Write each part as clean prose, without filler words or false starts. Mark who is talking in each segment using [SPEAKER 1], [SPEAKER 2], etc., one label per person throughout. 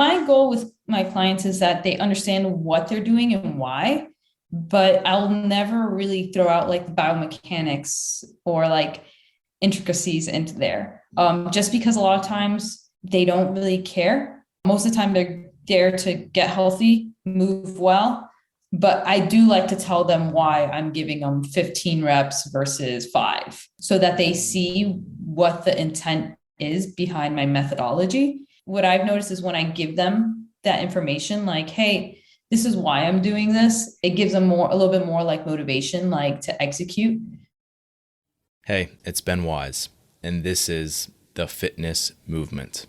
[SPEAKER 1] My goal with my clients is that they understand what they're doing and why, but I'll never really throw out like biomechanics or like intricacies into there. Just because a lot of times they don't really care. Most of the time they're there to get healthy, move well. But I do like to tell them why I'm giving them 15 reps versus 5 so that they see what the intent is behind my methodology. What I've noticed is when I give them that information, like, hey, this is why I'm doing this, it gives them a little bit more like motivation, like to execute.
[SPEAKER 2] Hey, it's Ben Wise, and this is the Fitness Movement.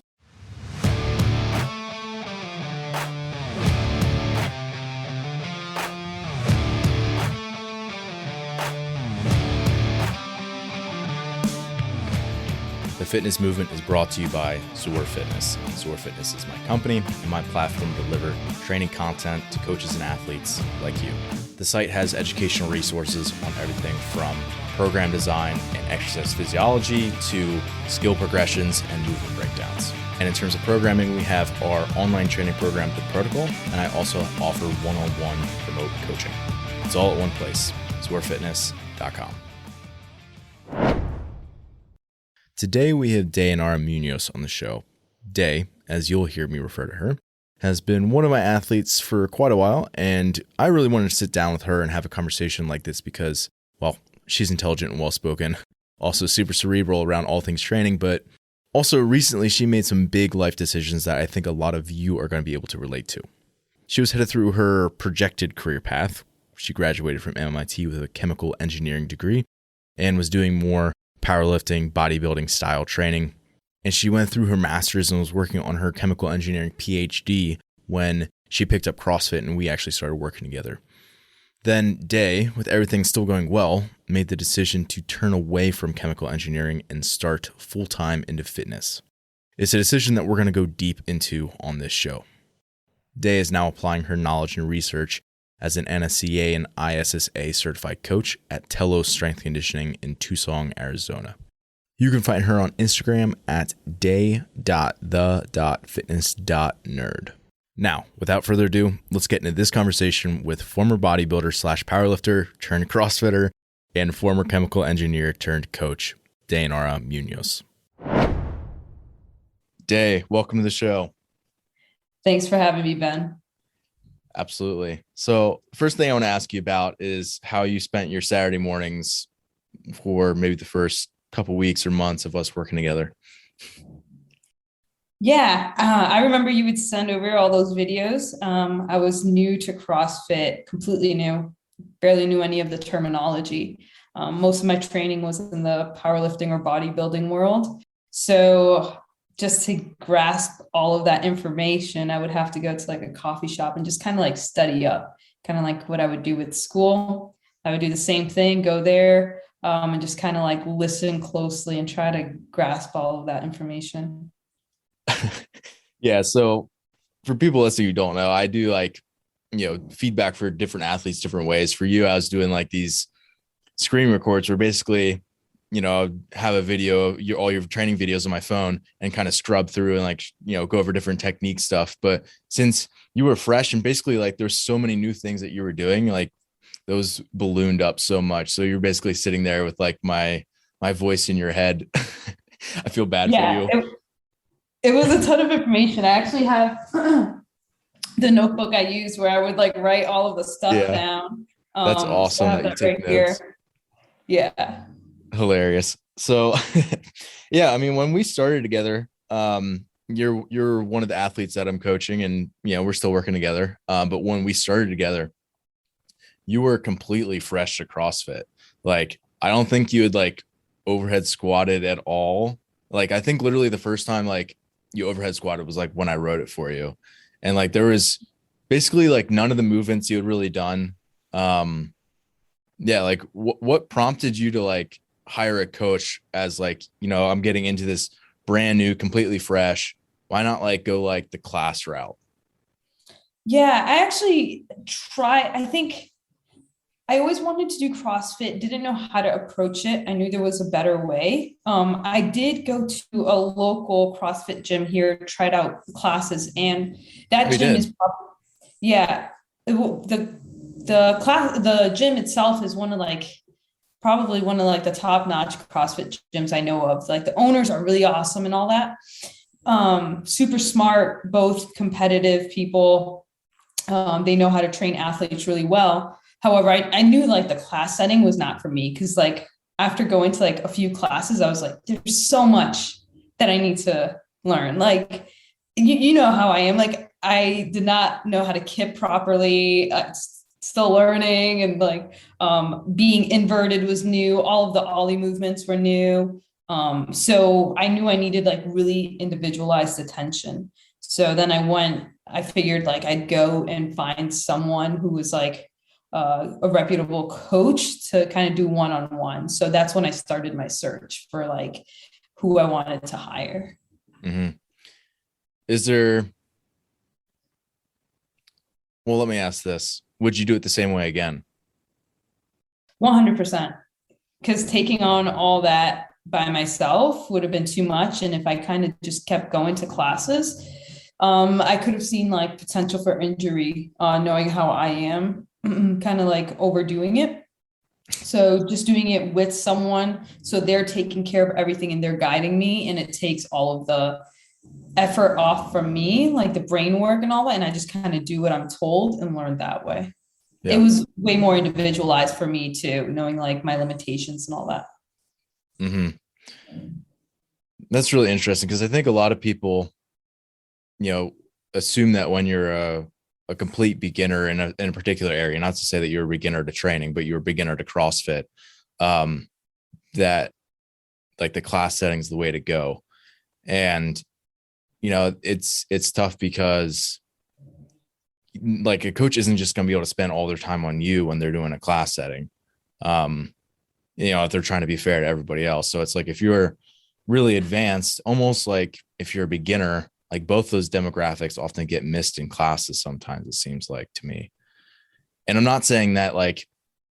[SPEAKER 2] The Fitness Movement is brought to you by Zor Fitness. Zor Fitness is my company and my platform to deliver training content to coaches and athletes like you. The site has educational resources on everything from program design and exercise physiology to skill progressions and movement breakdowns. And in terms of programming, we have our online training program, The Protocol, and I also offer one-on-one remote coaching. It's all at one place, zorfitness.com. Today we have Dayannara Muñoz on the show. Day, as you'll hear me refer to her, has been one of my athletes for quite a while, and I really wanted to sit down with her and have a conversation like this because, well, she's intelligent and well-spoken, also super cerebral around all things training, but also recently she made some big life decisions that I think a lot of you are going to be able to relate to. She was headed through her projected career path. She graduated from MIT with a chemical engineering degree and was doing more powerlifting, bodybuilding style training. And she went through her master's and was working on her chemical engineering PhD when she picked up CrossFit and we actually started working together. Then Day, with everything still going well, made the decision to turn away from chemical engineering and start full-time into fitness. It's a decision that we're going to go deep into on this show. Day is now applying her knowledge and research as an NSCA and ISSA certified coach at Telos Strength Conditioning in Tucson, Arizona. You can find her on Instagram at day.the.fitness.nerd. Now, without further ado, let's get into this conversation with former bodybuilder slash powerlifter turned CrossFitter and former chemical engineer turned coach, Dayannara Muñoz. Day, welcome to the show.
[SPEAKER 1] Thanks for having me, Ben.
[SPEAKER 2] Absolutely. So first thing I want to ask you about is how you spent your Saturday mornings for maybe the first couple weeks or months of us working together.
[SPEAKER 1] Yeah, I remember you would send over all those videos. I was new to CrossFit, completely new, barely knew any of the terminology. Most of my training was in the powerlifting or bodybuilding world. So just to grasp all of that information, I would have to go to like a coffee shop and just kind of like study up, kind of like what I would do with school. I would do the same thing, go there and just kind of like listen closely and try to grasp all of that information.
[SPEAKER 2] Yeah. So for people listening who don't know, I do like, feedback for different athletes, different ways. For you, I was doing like these screen records where basically, have a video of all your training videos on my phone and kind of scrub through and like, go over different technique stuff. But since you were fresh and basically like there's so many new things that you were doing, like those ballooned up so much. So you're basically sitting there with like my voice in your head. I feel bad for you.
[SPEAKER 1] It was a ton of information. I actually have the notebook I used where I would like write all of the stuff down.
[SPEAKER 2] That's awesome.
[SPEAKER 1] So that you take notes. Here. Yeah.
[SPEAKER 2] Hilarious. So yeah, I mean, when we started together, you're one of the athletes that I'm coaching and, we're still working together. But when we started together, you were completely fresh to CrossFit. Like, I don't think you had like overhead squatted at all. Like, I think literally the first time like you overhead squatted was like when I wrote it for you. And like, there was basically like none of the movements you had really done. Yeah. Like what prompted you to like hire a coach as like, I'm getting into this brand new, completely fresh. Why not like go like the class route?
[SPEAKER 1] Yeah, I actually I think I always wanted to do CrossFit, didn't know how to approach it. I knew there was a better way. I did go to a local CrossFit gym here, tried out classes, and that
[SPEAKER 2] We
[SPEAKER 1] gym
[SPEAKER 2] did.
[SPEAKER 1] is yeah. The gym itself is one of like probably one of like the top notch CrossFit gyms I know of. Like the owners are really awesome and all that. Super smart, both competitive people. They know how to train athletes really well. However, I knew like the class setting was not for me because like after going to like a few classes, I was like, there's so much that I need to learn. Like, you know how I am. Like, I did not know how to kip properly. Still learning, and like being inverted was new. All of the ollie movements were new. So I knew I needed like really individualized attention. So then I figured like I'd go and find someone who was like a reputable coach to kind of do one-on-one. So that's when I started my search for like who I wanted to hire.
[SPEAKER 2] Mm-hmm. Is there, well, let me ask this. Would you do it the same way again?
[SPEAKER 1] 100%. Because taking on all that by myself would have been too much. And if I kind of just kept going to classes, I could have seen like potential for injury, knowing how I am, kind of like overdoing it. So just doing it with someone, so they're taking care of everything and they're guiding me, and it takes all of the effort off from me, like the brain work and all that, and I just kind of do what I'm told and learn that way. It
[SPEAKER 2] Yeah.
[SPEAKER 1] was way more individualized for me too, knowing like my limitations and all that.
[SPEAKER 2] Mm-hmm. That's really interesting because I think a lot of people, assume that when you're a complete beginner in a particular area, not to say that you're a beginner to training, but you're a beginner to CrossFit, that like the class setting is the way to go. And, it's tough because like a coach isn't just going to be able to spend all their time on you when they're doing a class setting. If they're trying to be fair to everybody else. So it's like, if you're really advanced, almost like if you're a beginner, like both those demographics often get missed in classes. Sometimes it seems like to me. And I'm not saying that like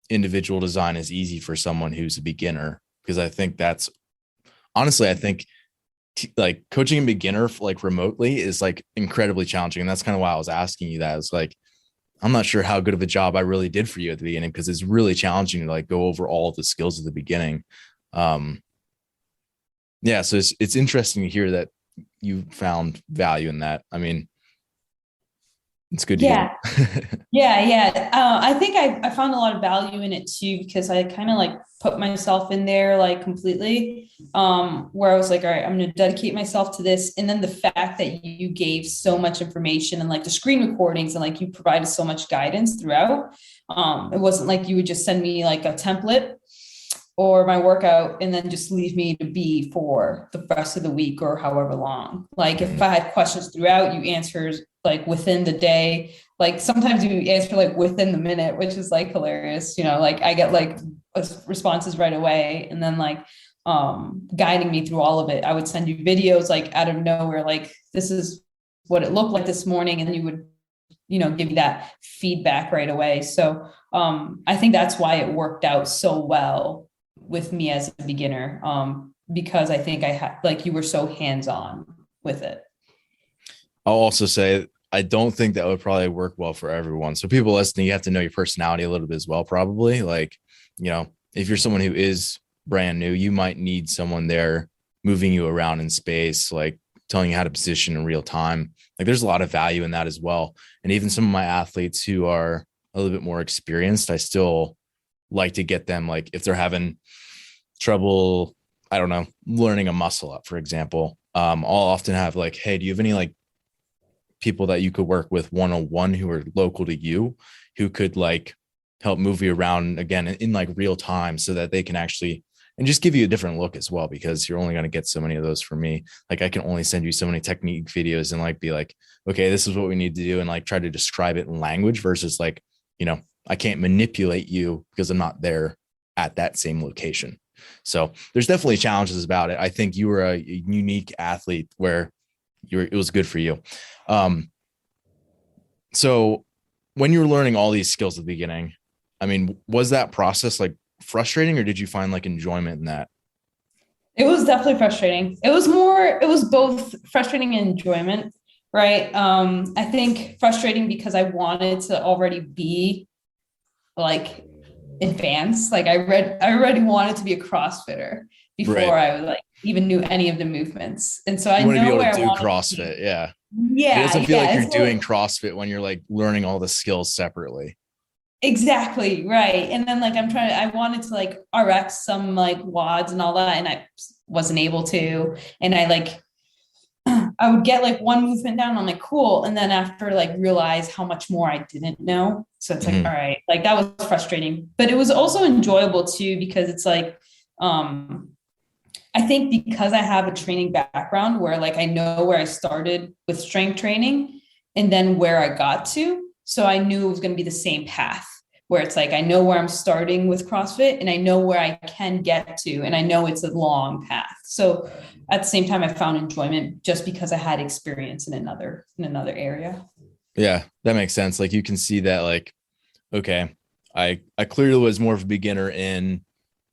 [SPEAKER 2] individual design is easy for someone who's a beginner, because I think that's honestly, I think like coaching a beginner like remotely is like incredibly challenging. And that's kind of why I was asking you that. It's like, I'm not sure how good of a job I really did for you at the beginning, because it's really challenging to like go over all of the skills at the beginning. Yeah. So it's interesting to hear that you found value in that. I mean, it's good to
[SPEAKER 1] Yeah.
[SPEAKER 2] hear.
[SPEAKER 1] Yeah. I think I found a lot of value in it too, because I kind of like put myself in there like completely, where I was like, all right, I'm going to dedicate myself to this. And then the fact that you gave so much information and like the screen recordings and like you provided so much guidance throughout. It wasn't like you would just send me like a template or my workout and then just leave me to be for the rest of the week or however long. Like if I had questions throughout, you answered like within the day. Like sometimes you answer like within the minute, which is like hilarious. Like I get like responses right away, and then like guiding me through all of it. I would send you videos like out of nowhere, like this is what it looked like this morning, and you would give you that feedback right away. So I think that's why it worked out so well with me as a beginner, because I think I had like you were so hands-on with it.
[SPEAKER 2] I'll also say I don't think that would probably work well for everyone. So people listening, you have to know your personality a little bit as well, probably. Like, if you're someone who is brand new, you might need someone there moving you around in space, like telling you how to position in real time. Like there's a lot of value in that as well. And even some of my athletes who are a little bit more experienced, I still like to get them, like if they're having trouble, I don't know, learning a muscle up, for example, I'll often have like, hey, do you have any like people that you could work with one-on-one who are local to you, who could like help move you around again in like real time, so that they can actually, and just give you a different look as well, because you're only going to get so many of those from me. Like I can only send you so many technique videos and like be like, okay, this is what we need to do, and like try to describe it in language, versus like, I can't manipulate you because I'm not there at that same location. So there's definitely challenges about it. I think you were a unique athlete where it was good for you. So when you were learning all these skills at the beginning, I mean, was that process like frustrating, or did you find like enjoyment in that?
[SPEAKER 1] It was definitely frustrating. It was both frustrating and enjoyment, right? I think frustrating because I wanted to already be like advanced. Like I already wanted to be a CrossFitter before
[SPEAKER 2] Right.
[SPEAKER 1] I like even knew any of the movements. And so I
[SPEAKER 2] You want to be
[SPEAKER 1] know
[SPEAKER 2] able to
[SPEAKER 1] where I
[SPEAKER 2] do
[SPEAKER 1] wanted to be.
[SPEAKER 2] CrossFit. Yeah. It
[SPEAKER 1] Yeah,
[SPEAKER 2] doesn't feel like
[SPEAKER 1] yeah.
[SPEAKER 2] you're
[SPEAKER 1] It's
[SPEAKER 2] doing
[SPEAKER 1] more
[SPEAKER 2] CrossFit when you're like learning all the skills separately.
[SPEAKER 1] exactly right. And then like I wanted to like RX some like wads and all that, and I wasn't able to. And I like I would get like one movement down. I'm like, cool. And then after like realize how much more I didn't know. So it's like, all
[SPEAKER 2] Mhm.
[SPEAKER 1] right, like that was frustrating, but it was also enjoyable too, because it's like, um, I think because I have a training background where like I know where I started with strength training and then where I got to. So I knew it was going to be the same path where it's like I know where I'm starting with CrossFit and I know where I can get to, and I know it's a long path. So at the same time, I found enjoyment just because I had experience in another area.
[SPEAKER 2] Yeah, that makes sense. Like you can see that like, okay, I clearly was more of a beginner in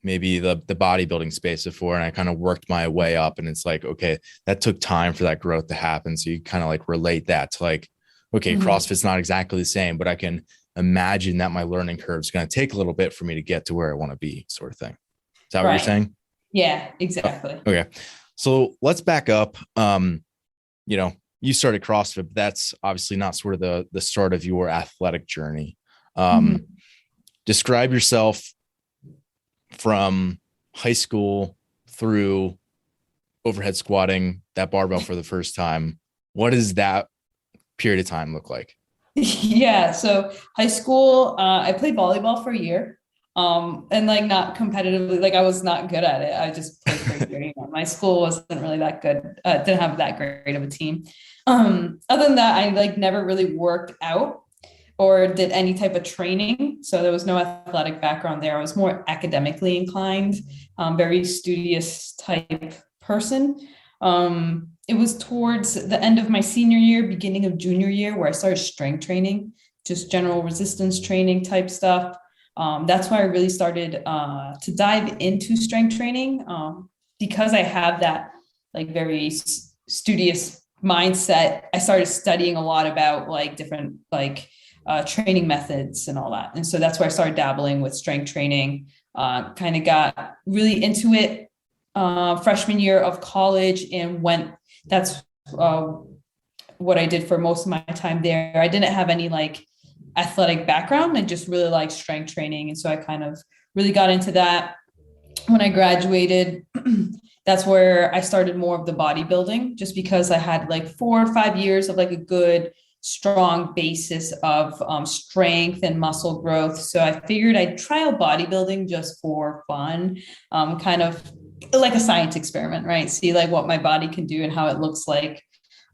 [SPEAKER 2] maybe the bodybuilding space before, and I kind of worked my way up, and it's like, okay, that took time for that growth to happen. So you kind of like relate that to like, okay,
[SPEAKER 1] Mhm.
[SPEAKER 2] CrossFit's not exactly the same, but I can imagine that my learning curve is going to take a little bit for me to get to where I want to be, sort of thing. Is that what you're
[SPEAKER 1] Right.
[SPEAKER 2] saying?
[SPEAKER 1] Yeah,
[SPEAKER 2] Oh,
[SPEAKER 1] exactly.
[SPEAKER 2] okay. So let's back up. You know, you started CrossFit, but that's obviously not sort of the start of your athletic journey. Um,
[SPEAKER 1] Mhm.
[SPEAKER 2] Describe yourself from high school through overhead squatting that barbell for the first time. What does that period of time look like?
[SPEAKER 1] Yeah. So high school, I played volleyball for a year. And like not competitively, like I was not good at it. I just played for a year. You know, my school wasn't really that good. Didn't have that great of a team. Other than that, I like never really worked out or did any type of training. So there was no athletic background there. I was more academically inclined, very studious type person. It was towards the end of my senior year, beginning of junior year, where I started strength training, just general resistance training type stuff. That's why I really started to dive into strength training, because I have that like very studious mindset. I started studying a lot about like different like training methods and all that. And so that's where I started dabbling with strength training, kind of got really into it freshman year of college and went, that's uh, what I did for most of my time there. I didn't have any like athletic background. I just really liked strength training. And so I kind of really got into that when I graduated. That's where I started more of the bodybuilding, just because I had like 4 or 5 years of like a good, strong basis of strength and muscle growth. So I figured I'd try out bodybuilding just for fun, kind of like a science experiment, right? See like what my body can do and how it looks like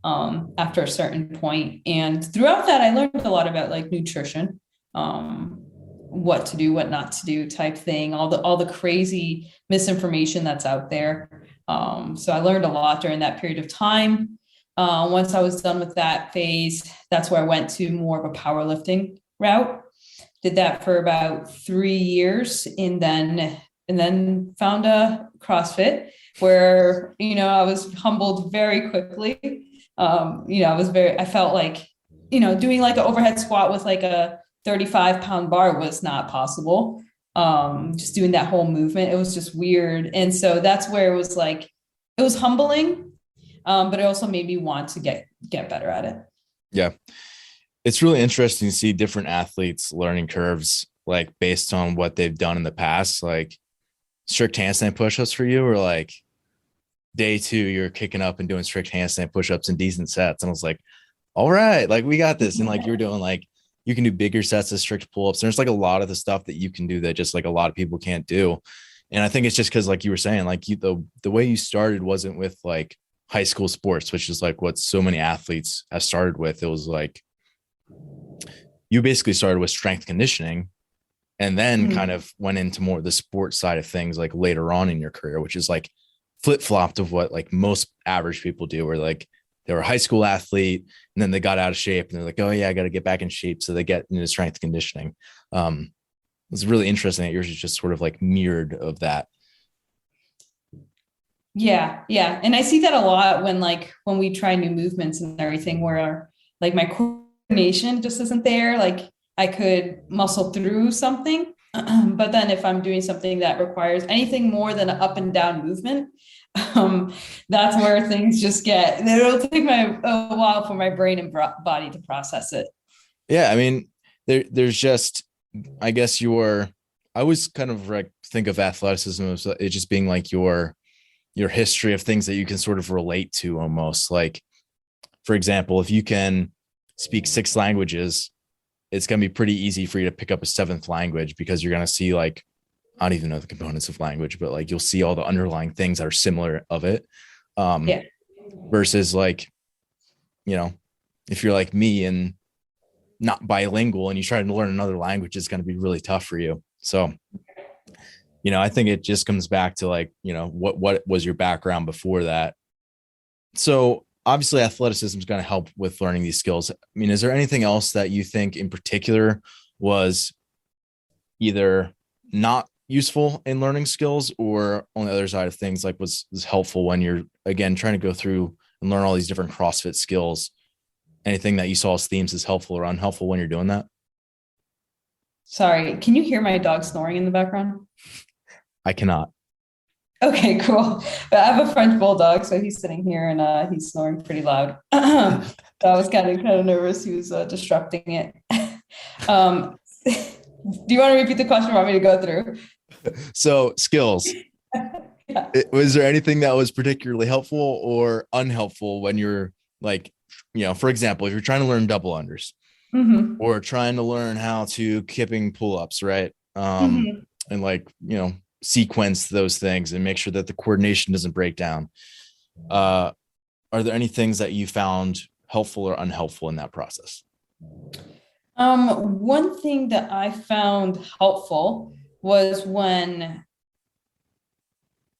[SPEAKER 1] after a certain point. And throughout that, I learned a lot about like nutrition, what to do, what not to do, type thing. All the crazy misinformation that's out there. So I learned a lot during that period of time. Once I was done with that phase, that's where I went to more of a powerlifting route. Did that for about 3 years, and then found a CrossFit where I was humbled very quickly. I felt like doing like an overhead squat with like a 35-pound bar was not possible. Just doing that whole movement, it was just weird. And so that's where it was like, it was humbling, but it also made me want to get better at it.
[SPEAKER 2] Yeah. It's really interesting to see different athletes learning curves, like based on what they've done in the past, like strict handstand push-ups for you, or like day two, you're kicking up and doing strict handstand push-ups in decent sets. And I was like, all right, like we got this. And like you were doing like, you can do bigger sets of strict pull-ups. There's like a lot of the stuff that you can do that just like a lot of people can't do. And I think it's just because like you were saying, like the way you started wasn't with like high school sports, which is like what so many athletes have started with. It was like you basically started with strength conditioning and then kind
[SPEAKER 1] Mhm.
[SPEAKER 2] of went into more the sports side of things like later on in your career, which is like flip-flopped of what like most average people do, where like they were a high school athlete and then they got out of shape and they're like, oh yeah, I got to get back in shape. So they get into strength conditioning. Um, It's really interesting that yours is just sort of like mirrored of that.
[SPEAKER 1] Yeah, yeah. And I see that a lot when we try new movements and everything where like my coordination just isn't there. Like I could muscle through something, but then if I'm doing something that requires anything more than an up and down movement, um, that's where things just it'll take a while for my brain and body to process it.
[SPEAKER 2] Yeah, I mean, there's just, I guess I always kind of like think of athleticism as it just being like your history of things that you can sort of relate to almost. Like, for example, if you can speak 6 languages, it's going to be pretty easy for you to pick up a 7th language because you're going to see like, I don't even know the components of language, but like you'll see all the underlying things that are similar of it.
[SPEAKER 1] Yeah.
[SPEAKER 2] Versus like, if you're like me and not bilingual and you try to learn another language, it's going to be really tough for you. So, I think it just comes back to like, what was your background before that? So obviously athleticism is going to help with learning these skills. I mean, is there anything else that you think in particular was either not useful in learning skills, or on the other side of things, like was helpful when you're, again, trying to go through and learn all these different CrossFit skills? Anything that you saw as themes is helpful or unhelpful when you're doing that?
[SPEAKER 1] Sorry, can you hear my dog snoring in the background?
[SPEAKER 2] I cannot.
[SPEAKER 1] Okay, cool. But I have a French bulldog, so he's sitting here and he's snoring pretty loud. So I was kind of nervous he was disrupting it. Do you want to repeat the question or want me to go through?
[SPEAKER 2] So skills.
[SPEAKER 1] Yeah.
[SPEAKER 2] Was there anything that was particularly helpful or unhelpful when you're like, for example, if you're trying to learn double unders or trying to learn how to kipping pull-ups, right? And like, sequence those things and make sure that the coordination doesn't break down. Are there any things that you found helpful or unhelpful in that process?
[SPEAKER 1] One thing that I found helpful was when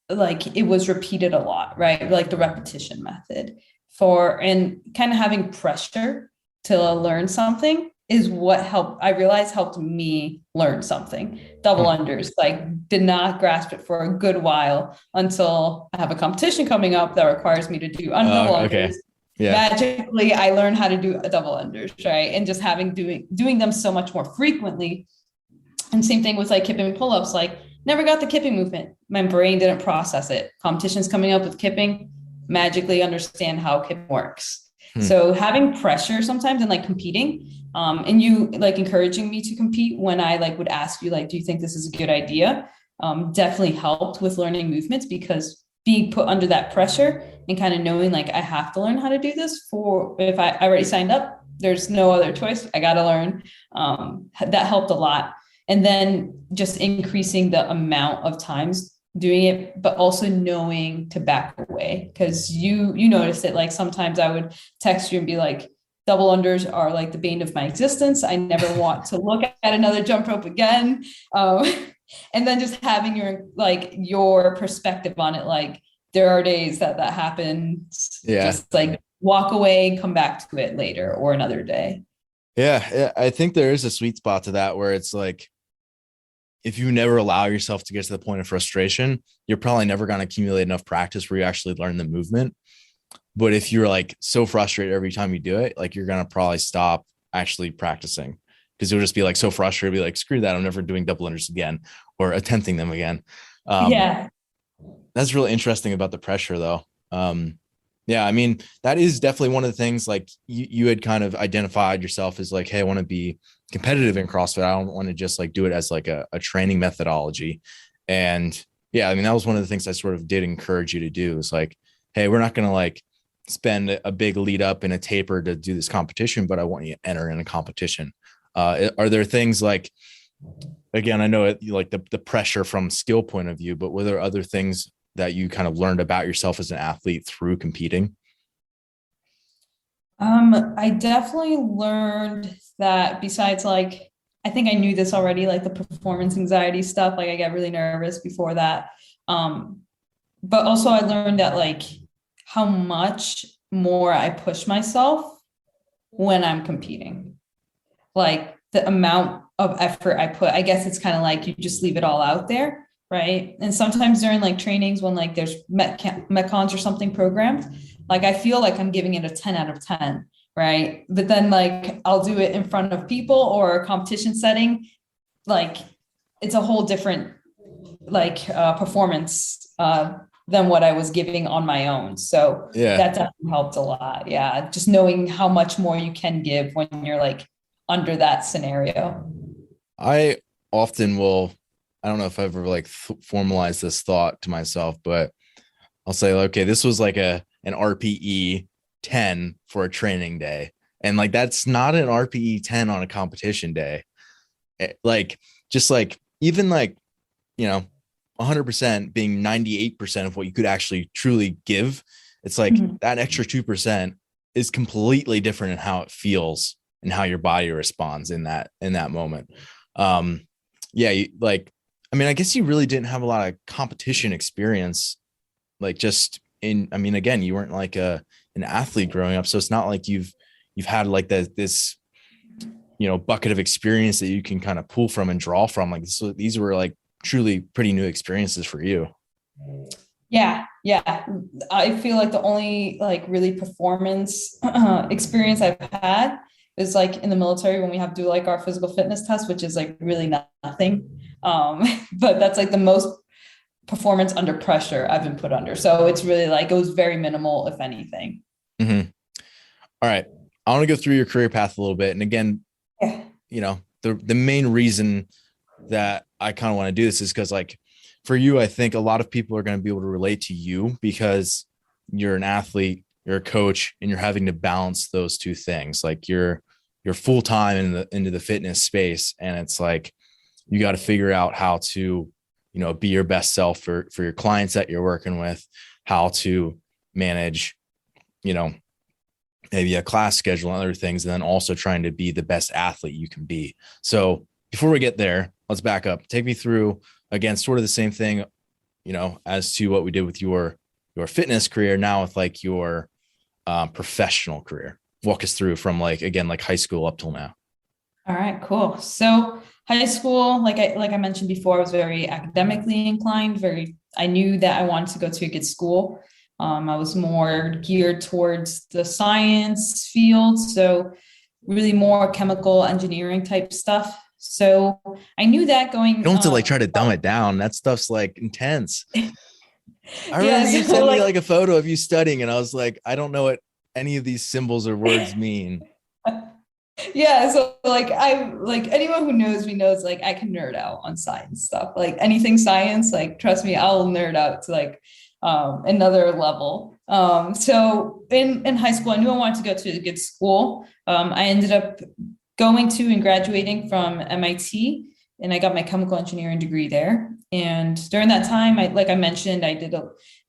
[SPEAKER 1] like it was repeated a lot, right? Like the repetition method and kind of having pressure to learn something is what I realized helped me learn something. Double unders, like did not grasp it for a good while until I have a competition coming up that requires me to do double
[SPEAKER 2] Okay.
[SPEAKER 1] unders.
[SPEAKER 2] Yeah.
[SPEAKER 1] Magically, I learned how to do a double unders, right? And just doing them so much more frequently. And same thing with like kipping pull-ups, like never got the kipping movement. My brain didn't process it. Competitions coming up with kipping, magically understand how kipping works. So having pressure sometimes and like competing, and you like encouraging me to compete when I like would ask you like, do you think this is a good idea? Definitely helped with learning movements, because being put under that pressure and kind of knowing like I have to learn how to do this for if I already signed up, there's no other choice. I got to learn. That helped a lot. And then just increasing the amount of times doing it, but also knowing to back away, because you noticed it. Like sometimes I would text you and be like, double unders are like the bane of my existence. I never want to look at another jump rope again. And then just having your perspective on it. Like there are days that happens.
[SPEAKER 2] Yeah.
[SPEAKER 1] Just like walk away and come back to it later or another day.
[SPEAKER 2] Yeah. I think there is a sweet spot to that where it's like, if you never allow yourself to get to the point of frustration, you're probably never going to accumulate enough practice where you actually learn the movement. But if you're like so frustrated every time you do it, like you're going to probably stop actually practicing, because you'll just be like so frustrated, be like, screw that, I'm never doing double unders again or attempting them again.
[SPEAKER 1] Yeah.
[SPEAKER 2] That's really interesting about the pressure though. Yeah, I mean, that is definitely one of the things, like you had kind of identified yourself as like, hey, I want to be competitive in CrossFit. I don't want to just like do it as like a training methodology. And yeah, I mean, that was one of the things I sort of did encourage you to do, is like, hey, we're not going to like spend a big lead up and a taper to do this competition, but I want you to enter in a competition. Are there things like, again, I know it, like the pressure from skill point of view, but were there other things that you kind of learned about yourself as an athlete through competing?
[SPEAKER 1] I definitely learned that besides like, I think I knew this already, like the performance anxiety stuff, like I get really nervous before that. But also I learned that like how much more I push myself when I'm competing. Like the amount of effort I put. I guess it's kind of like you just leave it all out there, right? And sometimes during like trainings when like there's metcons or something programmed, like I feel like I'm giving it a 10 out of 10, right? But then like I'll do it in front of people or a competition setting, like it's a whole different like performance than what I was giving on my own. So
[SPEAKER 2] Yeah.
[SPEAKER 1] that definitely helped a lot. Yeah. Just knowing how much more you can give when you're like under that scenario.
[SPEAKER 2] I often will, I don't know if I've ever like formalized this thought to myself, but I'll say, okay, this was like an RPE 10 for a training day. And like, that's not an RPE 10 on a competition day. Like, just like, even like, 100% being 98% of what you could actually truly give. It's like that extra 2% is completely different in how it feels and how your body responds in that moment. Yeah, like, I mean, I guess you really didn't have a lot of competition experience, like just in, I mean, again, you weren't like an athlete growing up. So it's not like you've had like this, bucket of experience that you can kind of pull from and draw from. Like, so these were like truly pretty new experiences for you.
[SPEAKER 1] Yeah. I feel like the only like really performance experience I've had is like in the military when we have to do like our physical fitness test, which is like really nothing. But that's like the most performance under pressure I've been put under. So it's really like, it was very minimal, if anything.
[SPEAKER 2] Mm-hmm. All right. I want to go through your career path a little bit. And again,
[SPEAKER 1] Yeah.
[SPEAKER 2] The main reason that I kind of want to do this is because like for you, I think a lot of people are going to be able to relate to you because you're an athlete, you're a coach, and you're having to balance those two things. Like you're full-time into the fitness space. And it's like, you got to figure out how to, be your best self for your clients that you're working with, how to manage, maybe a class schedule and other things, and then also trying to be the best athlete you can be. So before we get there, let's back up. Take me through, again, sort of the same thing, as to what we did with your fitness career, now with like your professional career. Walk us through from like, again, like high school up till now.
[SPEAKER 1] All right, cool. So high school, like I mentioned before, I was very academically inclined. I knew that I wanted to go to a good school. I was more geared towards the science field, so really more chemical engineering type stuff. So I knew that going.
[SPEAKER 2] You don't have to like try to dumb it down. That stuff's like intense. I remember you
[SPEAKER 1] so
[SPEAKER 2] sent me like a photo of you studying, and I was like, I don't know what any of these symbols or words mean.
[SPEAKER 1] Yeah, so like anyone who knows me knows like I can nerd out on science stuff. Like anything science, like trust me, I'll nerd out to like another level. So in high school, I knew I wanted to go to a good school. I ended up going to and graduating from MIT, and I got my chemical engineering degree there. And during that time, like I mentioned,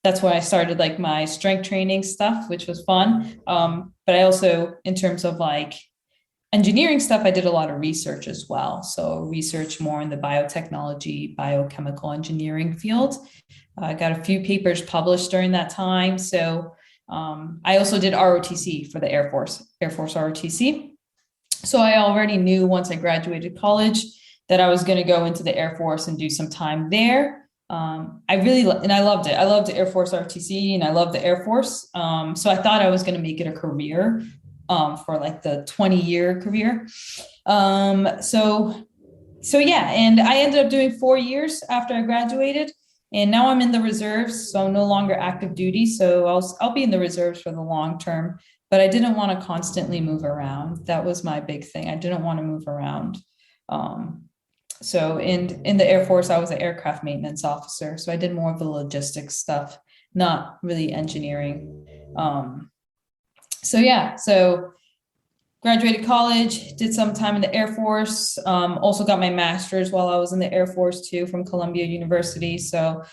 [SPEAKER 1] that's where I started like my strength training stuff, which was fun. But I also, in terms of like engineering stuff, I did a lot of research as well. So research more in the biotechnology, biochemical engineering field. I got a few papers published during that time. So I also did ROTC for the Air Force ROTC. So I already knew once I graduated college that I was going to go into the Air Force and do some time there. I loved it. I loved the Air Force ROTC and I loved the Air Force. So I thought I was going to make it a career for like the 20-year career. So yeah, and I ended up doing 4 years after I graduated. And now I'm in the reserves, so I'm no longer active duty. So I'll be in the reserves for the long term, but I didn't want to constantly move around. That was my big thing. I didn't want to move around. So in the Air Force, I was an aircraft maintenance officer. So I did more of the logistics stuff, not really engineering. So graduated college, did some time in the Air Force, also got my master's while I was in the Air Force too from Columbia University. So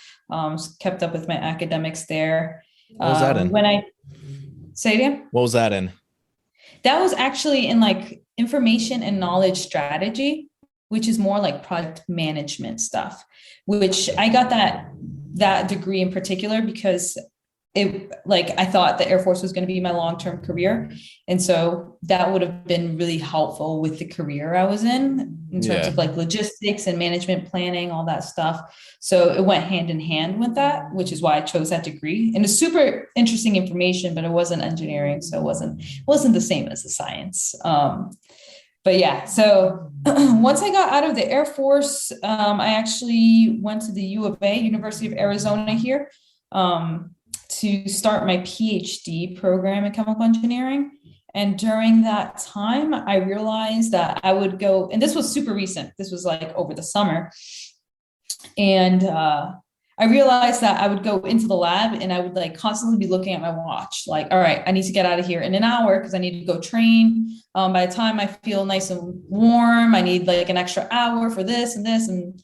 [SPEAKER 1] kept up with my academics there.
[SPEAKER 2] What was that in?
[SPEAKER 1] Say it again?
[SPEAKER 2] What was that in?
[SPEAKER 1] That was actually in like information and knowledge strategy, which is more like product management stuff, which I got that degree in particular because it like I thought the Air Force was going to be my long-term career. And so that would have been really helpful with the career I was in terms
[SPEAKER 2] Yeah.
[SPEAKER 1] of like logistics and management planning, all that stuff. So it went hand in hand with that, which is why I chose that degree. And it's super interesting information, but it wasn't engineering. So it wasn't the same as the science. But yeah, so once I got out of the Air Force, I actually went to the U of A, University of Arizona here, to start my PhD program in chemical engineering. And during that time, I realized that I would go, and this was super recent. This was like over the summer. And I realized that I would go into the lab and I would like constantly be looking at my watch, like, all right, I need to get out of here in an hour because I need to go train. By the time I feel nice and warm, I need like an extra hour for this and this. And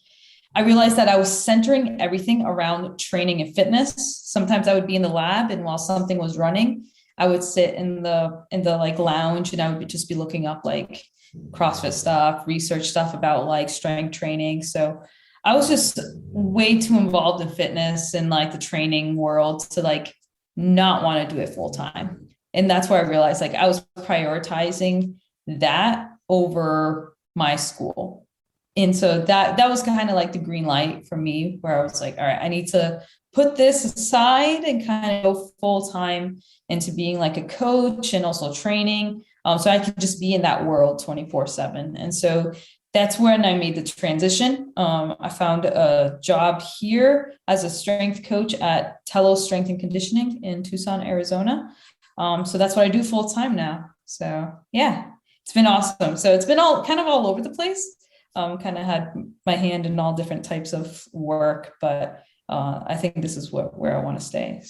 [SPEAKER 1] I realized that I was centering everything around training and fitness. Sometimes I would be in the lab, and while something was running, I would sit in the like lounge, and I would just be looking up like CrossFit stuff, research stuff about like strength training. So I was just way too involved in fitness and like the training world to like not want to do it full time. And that's where I realized like I was prioritizing that over my school. And so that was kind of like the green light for me, where I was like, all right, I need to put this aside and kind of go full time into being like a coach and also training. So I could just be in that world 24/7. And so that's when I made the transition. I found a job here as a strength coach at Telos Strength and Conditioning in Tucson, Arizona. So that's what I do full time now. So yeah, it's been awesome. So it's been all over the place. Kind of had my hand in all different types of work, but I think this is where I want to stay.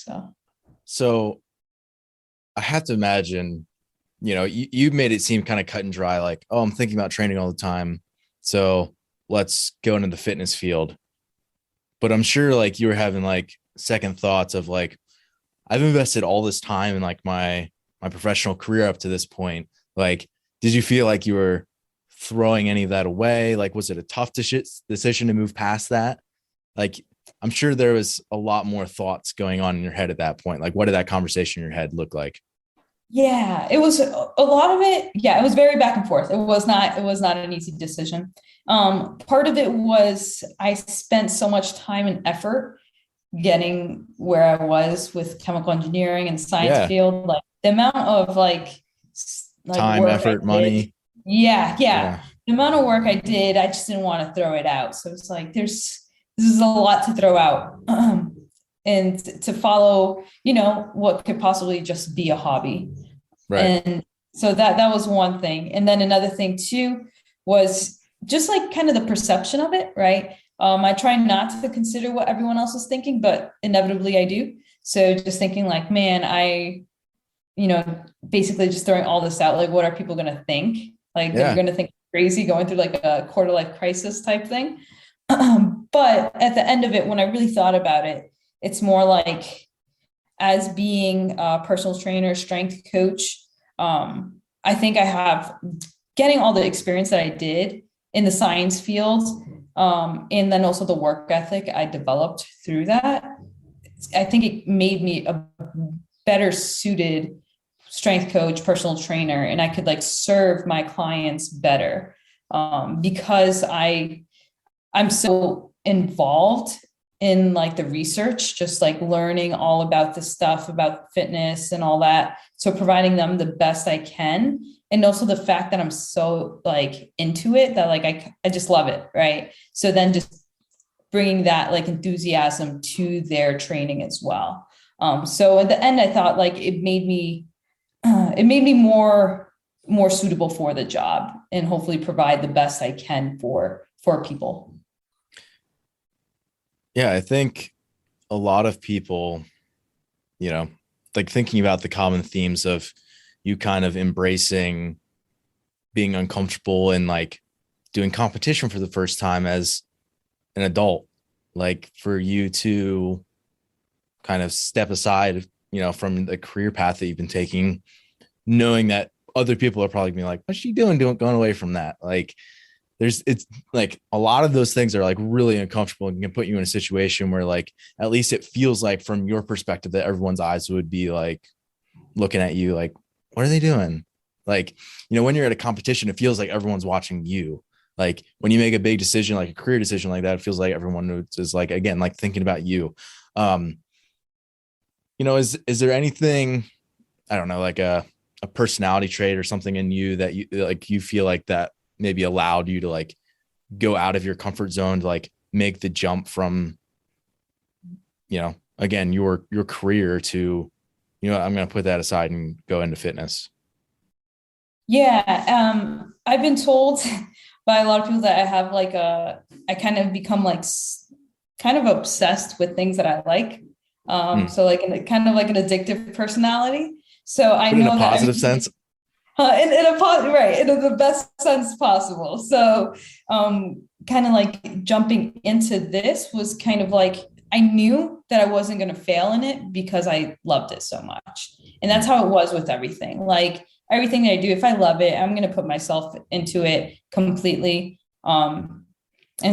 [SPEAKER 2] So I have to imagine, you made it seem kind of cut and dry, like, oh, I'm thinking about training all the time, so let's go into the fitness field. But I'm sure like you were having like second thoughts of like, I've invested all this time in like my professional career up to this point. Like, did you feel like you were throwing any of that away? Like, was it a tough decision to move past that? Like, I'm sure there was a lot more thoughts going on in your head at that point. Like, what did that conversation in your head look like?
[SPEAKER 1] Yeah, it was a lot of it. Yeah, it was very back and forth. It was not an easy decision. Part of it was I spent so much time and effort getting where I was with chemical engineering and science
[SPEAKER 2] Yeah.
[SPEAKER 1] field. Like the amount of like
[SPEAKER 2] Time,
[SPEAKER 1] work
[SPEAKER 2] effort,
[SPEAKER 1] I did.
[SPEAKER 2] money.
[SPEAKER 1] Yeah.
[SPEAKER 2] Yeah.
[SPEAKER 1] The amount of work I did, I just didn't want to throw it out. So it's like this is a lot to throw out. And to follow, what could possibly just be a hobby.
[SPEAKER 2] Right.
[SPEAKER 1] And so that was one thing. And then another thing too was just like kind of the perception of it, right? I try not to consider what everyone else is thinking, but inevitably I do. So just thinking like, man, basically just throwing all this out, like, what are people going to think? Like, they're going to think crazy going through like a quarter life crisis type thing. But at the end of it, when I really thought about it, it's more like, as being a personal trainer, strength coach, I think I have getting all the experience that I did in the science field, and then also the work ethic I developed through that. I think it made me a better suited strength coach, personal trainer, and I could like serve my clients better, because I'm so involved in like the research, just like learning all about the stuff about fitness and all that. So providing them the best I can. And also the fact that I'm so like into it that like, I just love it. Right. So then just bringing that like enthusiasm to their training as well. So at the end, I thought like it made me more suitable for the job, and hopefully provide the best I can for people.
[SPEAKER 2] Yeah, I think a lot of people, like thinking about the common themes of you kind of embracing being uncomfortable and like doing competition for the first time as an adult, like for you to kind of step aside, from the career path that you've been taking, knowing that other people are probably being like, what's she doing going away from that? Like, it's like a lot of those things are like really uncomfortable and can put you in a situation where like at least it feels like from your perspective that everyone's eyes would be like looking at you like, what are they doing? Like, when you're at a competition, it feels like everyone's watching you. Like when you make a big decision, like a career decision like that, it feels like everyone is like, again, like thinking about you. Is there anything, I don't know, like a personality trait or something in you that you feel like that maybe allowed you to like go out of your comfort zone to like make the jump from, again, your career to, I'm going to put that aside and go into fitness?
[SPEAKER 1] Yeah. I've been told by a lot of people that I have like I kind of become like kind of obsessed with things that I like. So like kind of like an addictive personality. So I
[SPEAKER 2] But in a
[SPEAKER 1] know that
[SPEAKER 2] positive sense.
[SPEAKER 1] in a right, in the best sense possible. So kind of like jumping into this was kind of like I knew that I wasn't going to fail in it because I loved it so much. And that's how it was with everything. Like everything that I do, if I love it, I'm going to put myself into it completely. And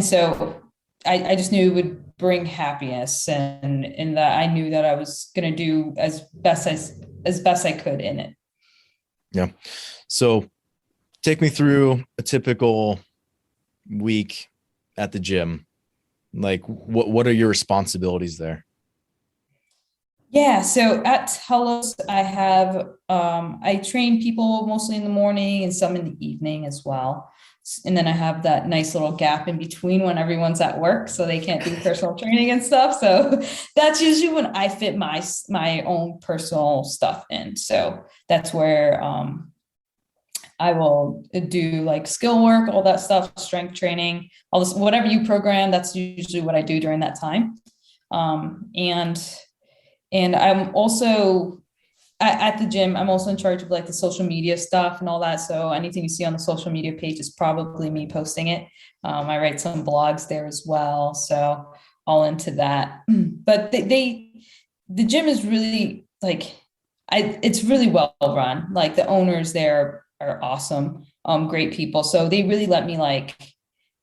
[SPEAKER 1] so I just knew it would bring happiness, and that I knew that I was going to do as best I could in it.
[SPEAKER 2] Yeah. So take me through a typical week at the gym. Like what are your responsibilities there?
[SPEAKER 1] Yeah, so at Telos, I have I train people mostly in the morning and some in the evening as well. And then I have that nice little gap in between when everyone's at work, so they can't do personal training and stuff. So that's usually when I fit my own personal stuff in. So that's where I will do like skill work, all that stuff, strength training, all this, whatever you program. That's usually what I do during that time. And I'm also at the gym, I'm also in charge of like the social media stuff and all that. So anything you see on the social media page is probably me posting it. I write some blogs there as well. So all into that. But the gym is really like, it's really well run. Like the owners there are awesome, great people. So they really let me like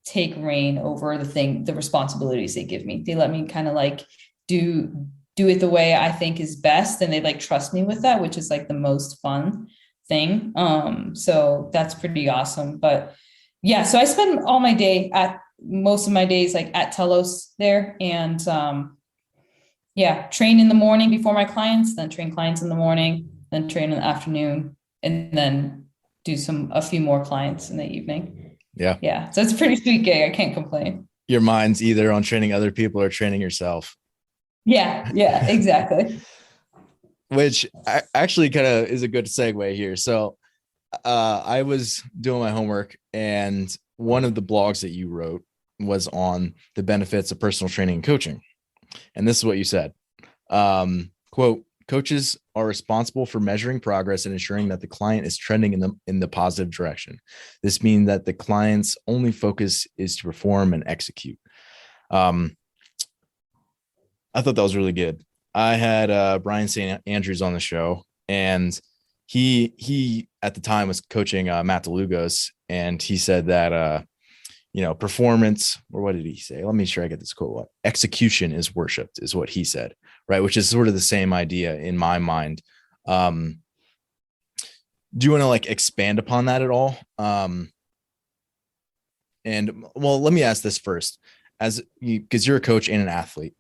[SPEAKER 1] take reign over the responsibilities they give me. They let me kind of like do it the way I think is best. And they like trust me with that, which is like the most fun thing. So that's pretty awesome. But yeah, so I spend all my day most of my days like at Telos there. And yeah, train in the morning before my clients, then train clients in the morning, then train in the afternoon, and then do a few more clients in the evening.
[SPEAKER 2] Yeah.
[SPEAKER 1] Yeah. So it's a pretty sweet gig. I can't complain.
[SPEAKER 2] Your mind's either on training other people or training yourself.
[SPEAKER 1] Yeah, exactly.
[SPEAKER 2] Which actually kind of is a good segue here. So I was doing my homework, and one of the blogs that you wrote was on the benefits of personal training and coaching. And this is what you said. Quote, coaches are responsible for measuring progress and ensuring that the client is trending in the positive direction. This means that the client's only focus is to perform and execute. I thought that was really good. I had Brian St. Andrews on the show, and he at the time was coaching Matt DeLugos, and he said that performance, or what did he say? Let me make sure I get this quote. Execution is worshipped, is what he said, right? Which is sort of the same idea in my mind. Do you want to like expand upon that at all? And well, let me ask this first, because you're a coach and an athlete.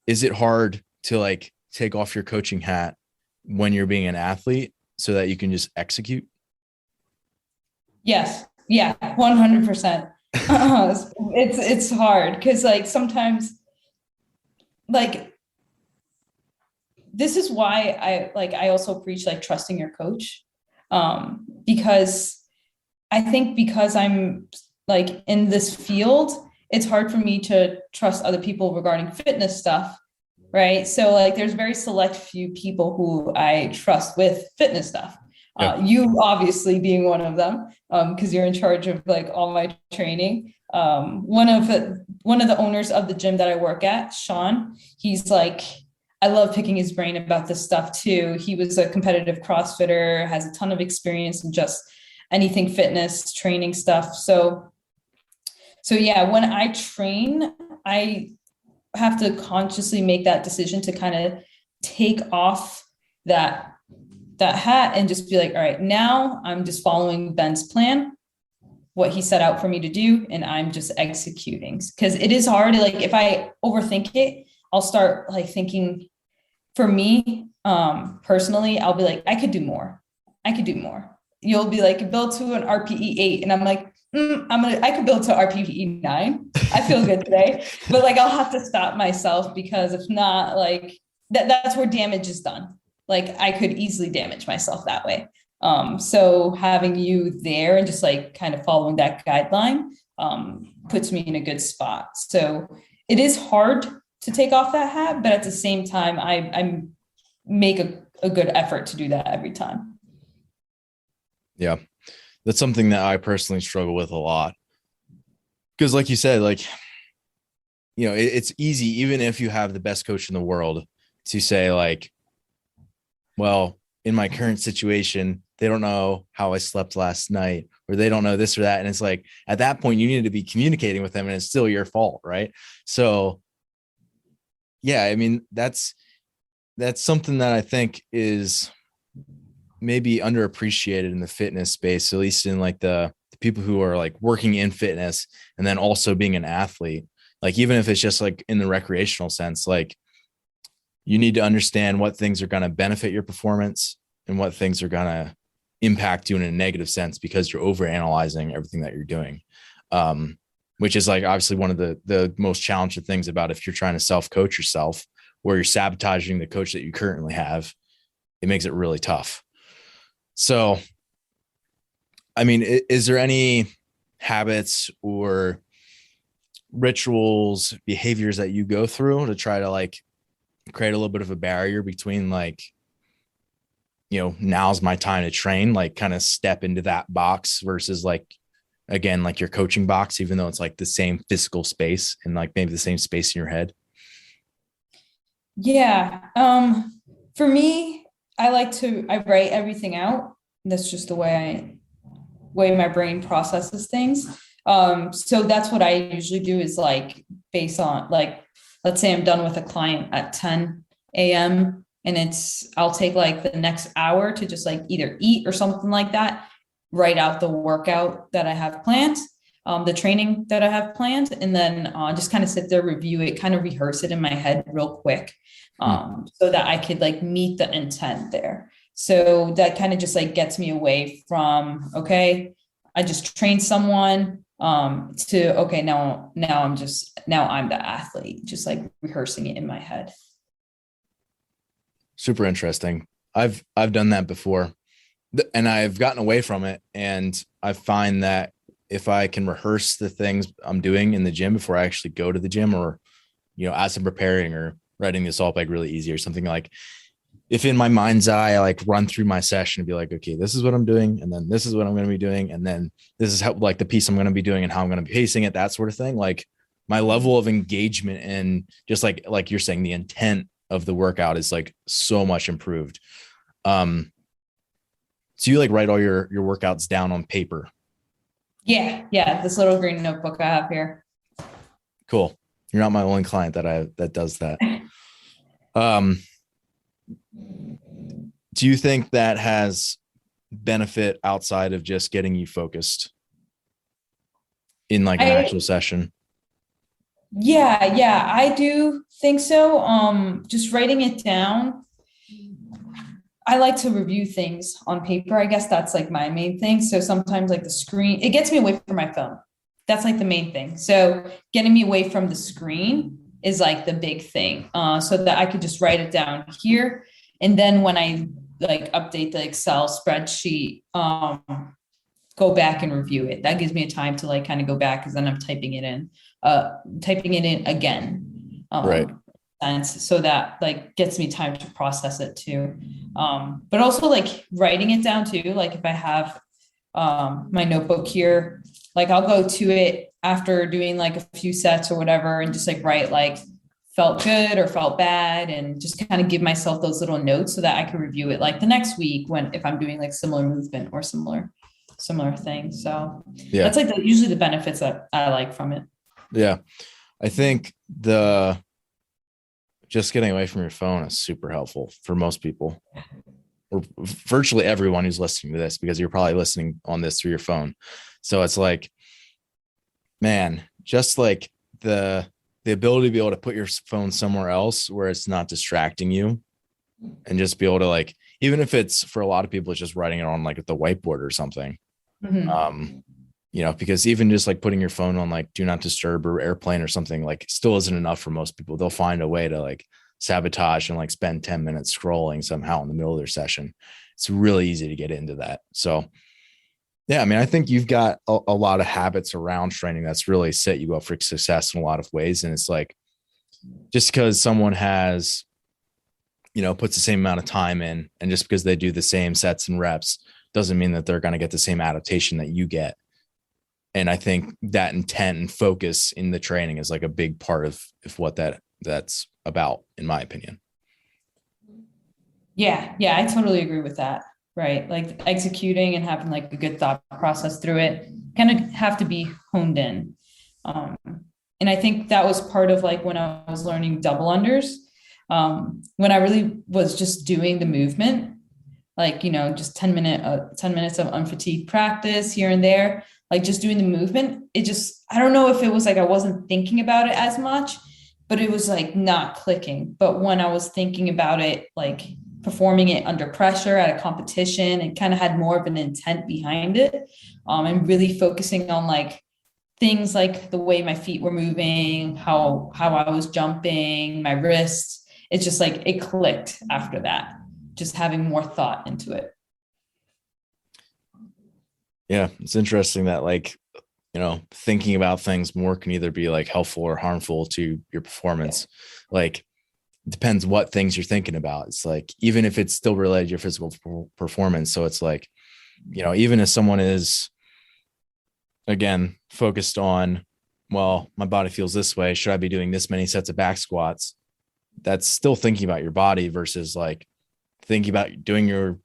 [SPEAKER 2] Is it hard to like take off your coaching hat when you're being an athlete so that you can just execute?
[SPEAKER 1] Yes. Yeah. 100%. It's hard because like sometimes like this is why I also preach like trusting your coach, because I think because I'm like in this field, it's hard for me to trust other people regarding fitness stuff, right? So like there's very select few people who I trust with fitness stuff. Yeah. You obviously being one of them, because you're in charge of like all my training. One of the owners of the gym that I work at, Sean, he's like, I love picking his brain about this stuff too. He was a competitive CrossFitter, has a ton of experience in just anything fitness training stuff. So So yeah, when I train, I have to consciously make that decision to kind of take off that hat and just be like, all right, now I'm just following Ben's plan, what he set out for me to do, and I'm just executing. Because it is hard. Like if I overthink it, I'll start like thinking, for me, personally, I'll be like, I could do more. I could do more. You'll be like, build to an RPE 8. And I'm like, I could build to RPE 9. I feel good today. But like I'll have to stop myself, because if not, like that's where damage is done. Like I could easily damage myself that way. So having you there and just like kind of following that guideline puts me in a good spot. So it is hard to take off that hat, but at the same time, I make a good effort to do that every time.
[SPEAKER 2] Yeah. That's something that I personally struggle with a lot. Because like you said, like, it's easy, even if you have the best coach in the world, to say like, well, in my current situation, they don't know how I slept last night, or they don't know this or that. And it's like, at that point, you need to be communicating with them, and it's still your fault. Right. So yeah, I mean, that's something that I think is maybe underappreciated in the fitness space, at least in like the people who are like working in fitness and then also being an athlete. Like, even if it's just like in the recreational sense, like you need to understand what things are going to benefit your performance and what things are going to impact you in a negative sense, because you're overanalyzing everything that you're doing. Which is like obviously one of the most challenging things about if you're trying to self-coach yourself, where you're sabotaging the coach that you currently have. It makes it really tough. So, I mean, is there any habits or rituals, behaviors that you go through to try to like create a little bit of a barrier between like, now's my time to train, like kind of step into that box versus like, again, like your coaching box, even though it's like the same physical space and like maybe the same space in your head?
[SPEAKER 1] Yeah. For me, I write everything out. That's just the way my brain processes things. So that's what I usually do, is like based on like, let's say I'm done with a client at 10 a.m. and I'll take like the next hour to just like either eat or something like that, write out the workout that I have planned, the training that I have planned, and then just kind of sit there, review it, kind of rehearse it in my head real quick, so that I could like meet the intent there. So that kind of just like gets me away from, okay, I just trained someone, to, okay, now I'm the athlete, just like rehearsing it in my head.
[SPEAKER 2] Super interesting. I've done that before, and I've gotten away from it. And I find that if I can rehearse the things I'm doing in the gym before I actually go to the gym, or, as I'm preparing or writing this all like really easy or something, like if in my mind's eye, I like run through my session and be like, okay, this is what I'm doing. And then this is what I'm going to be doing. And then this is how like the piece I'm going to be doing and how I'm going to be pacing it, that sort of thing. Like my level of engagement and just like you're saying, the intent of the workout is like so much improved. So you like write all your workouts down on paper?
[SPEAKER 1] Yeah. This little green notebook I have here.
[SPEAKER 2] Cool. You're not my only client that does that. Do you think that has benefit outside of just getting you focused in like an actual session?
[SPEAKER 1] Yeah, I do think so. Just writing it down. I like to review things on paper. I guess that's like my main thing. So sometimes like the screen, it gets me away from my phone. That's like the main thing. So getting me away from the screen is like the big thing. So that I could just write it down here. And then when I like update the Excel spreadsheet, go back and review it. That gives me a time to like kind of go back, because then I'm typing it in again.
[SPEAKER 2] Right.
[SPEAKER 1] And so that like gets me time to process it too. But also like writing it down too. Like if I have my notebook here, like I'll go to it after doing like a few sets or whatever, and just like write like felt good or felt bad, and just kind of give myself those little notes so that I can review it like the next week if I'm doing like similar movement or similar. similar thing. So
[SPEAKER 2] Yeah.
[SPEAKER 1] that's like usually the benefits that I like from it.
[SPEAKER 2] Yeah. I think just getting away from your phone is super helpful for most people, or virtually everyone who's listening to this, because you're probably listening on this through your phone. So it's like, man, just like the ability to be able to put your phone somewhere else where it's not distracting you, and just be able to, like, even if it's, for a lot of people, it's just writing it on like the whiteboard or something.
[SPEAKER 1] Mhm.
[SPEAKER 2] Because even just like putting your phone on like do not disturb or airplane or something, like, still isn't enough for most people. They'll find a way to like sabotage and like spend 10 minutes scrolling somehow in the middle of their session. It's really easy to get into that. So yeah, I mean, I think you've got a lot of habits around training that's really set you up for success in a lot of ways. And it's like, just because someone has, puts the same amount of time in, and just because they do the same sets and reps doesn't mean that they're going to get the same adaptation that you get. And I think that intent and focus in the training is like a big part of what that's about, in my opinion.
[SPEAKER 1] Yeah, I totally agree with that. Right. Like executing and having like a good thought process through it kind of have to be honed in. Um, and I think that was part of like when I was learning double unders, when I really was just doing the movement, like, just 10 minutes of unfatigued practice here and there, like just doing the movement. I don't know if it was like, I wasn't thinking about it as much, but it was like not clicking. But when I was thinking about it, like performing it under pressure at a competition, it kind of had more of an intent behind it. And really focusing on like things like the way my feet were moving, how I was jumping, my wrists. It's just like it clicked after that, just having more thought into it.
[SPEAKER 2] Yeah, it's interesting that, like, thinking about things more can either be like helpful or harmful to your performance. Like, it depends what things you're thinking about. It's like, even if it's still related to your physical performance. So it's like, even if someone is, again, focused on, well, my body feels this way, should I be doing this many sets of back squats? That's still thinking about your body versus like thinking about doing your,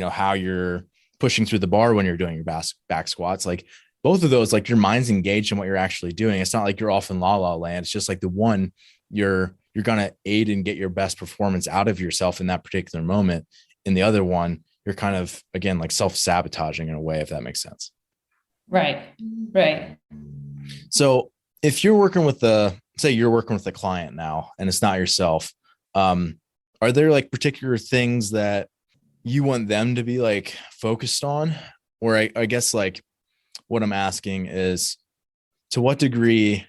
[SPEAKER 2] how you're pushing through the bar when you're doing your back squats. Like, both of those, like, your mind's engaged in what you're actually doing. It's not like you're off in la la land. It's just like the one, you're going to aid and get your best performance out of yourself in that particular moment. In the other one, you're kind of, again, like self-sabotaging in a way, if that makes sense.
[SPEAKER 1] Right.
[SPEAKER 2] So if you're working with say you're working with a client now and it's not yourself, are there like particular things that you want them to be like focused on? Or I guess like what I'm asking is, to what degree